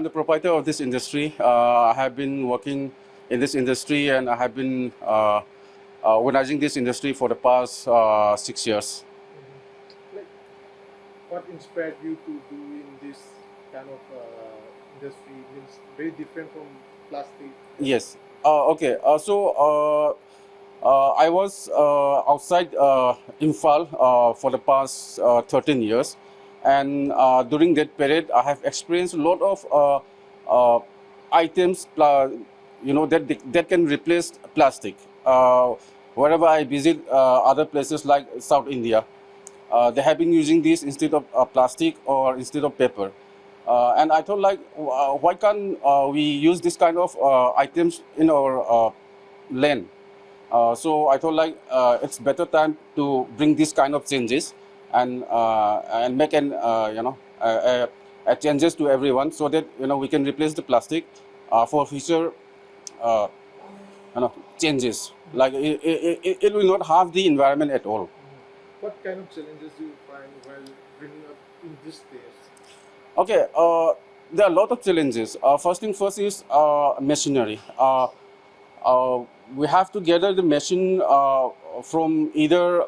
the proprietor of this industry. I have been working in this industry and I have been organizing this industry for the past 6 years. Like, what inspired you to do in this kind of industry? Means very different from plastic. Yes. Okay. I was outside Imphal for the past 13 years, and during that period, I have experienced a lot of items, that can replace plastic. Wherever I visit other places like South India, they have been using this instead of plastic or instead of paper. And I thought, like, why can't we use this kind of items in our land? So I thought, like, it's better time to bring this kind of changes and make changes to everyone, so that we can replace the plastic for future changes. Like it will not harm the environment at all. What kind of challenges do you find while bringing up in this stage? Okay, there are a lot of challenges. First thing first is machinery. We have to gather the machine from either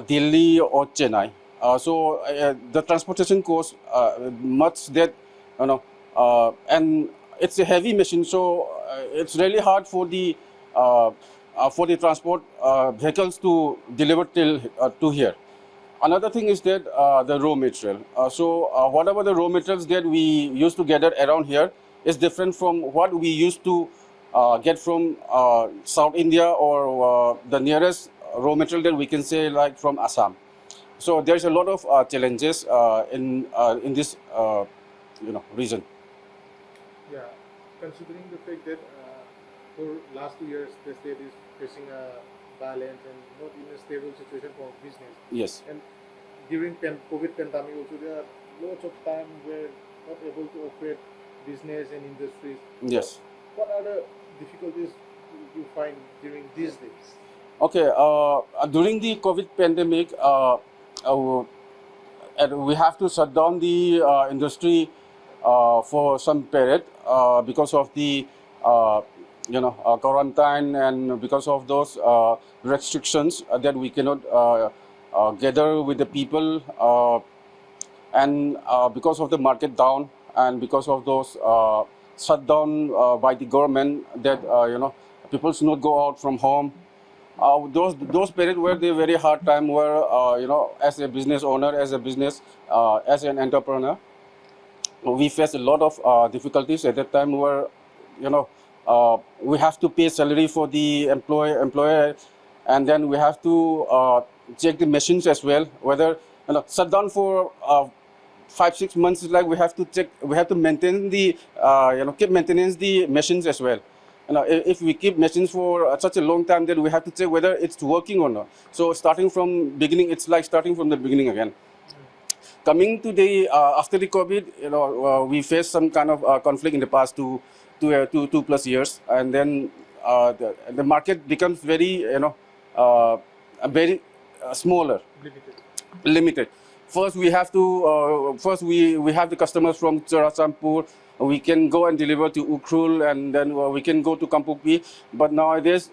Delhi or Chennai. So the transportation costs much that, and it's a heavy machine, so it's really hard for the transport vehicles to deliver till to here. Another thing is that the raw material. Whatever the raw materials that we used to gather around here is different from what we used to get from South India or the nearest raw material that we can say, like from Assam. So there's a lot of challenges in this region. Yeah, considering the fact that for last 2 years the state is facing a violent and not in a stable situation for business. Yes. And during COVID pandemic also there are lots of time where not able to operate business and industries. Yes. What are the difficulties you find during these days? Okay. During the COVID pandemic, we have to shut down the industry for some period because of the quarantine, and because of those restrictions that we cannot gather with the people, and because of the market down, and because of those shut down by the government, that people should not go out from home. Those periods were the very hard time where as a business owner, as as an entrepreneur, we faced a lot of difficulties at that time, where we have to pay salary for the employer, and then we have to check the machines as well, whether shut down for 5-6 months. Like we have to check, we have to maintain the keep maintenance the machines as well. If we keep machines for such a long time, then we have to check whether it's working or not. So starting from beginning, it's like starting from the beginning again. Coming to the after the COVID, we faced some kind of conflict in the past 2+ years, and then the market becomes very very smaller, limited. First, we have to we have the customers from Churachampur. We can go and deliver to Ukhrul, and then we can go to Kampukpi. But nowadays,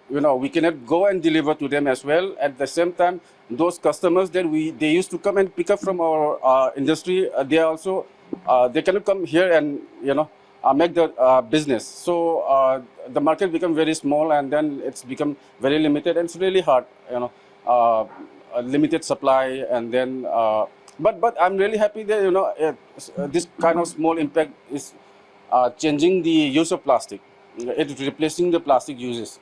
we cannot go and deliver to them as well. At the same time, those customers that they used to come and pick up from our industry, they also they cannot come here and make the business. So the market become very small, and then it's become very limited, and it's really hard, a limited supply. And then but I'm really happy that this kind of small impact is changing the use of plastic. It's replacing the plastic uses.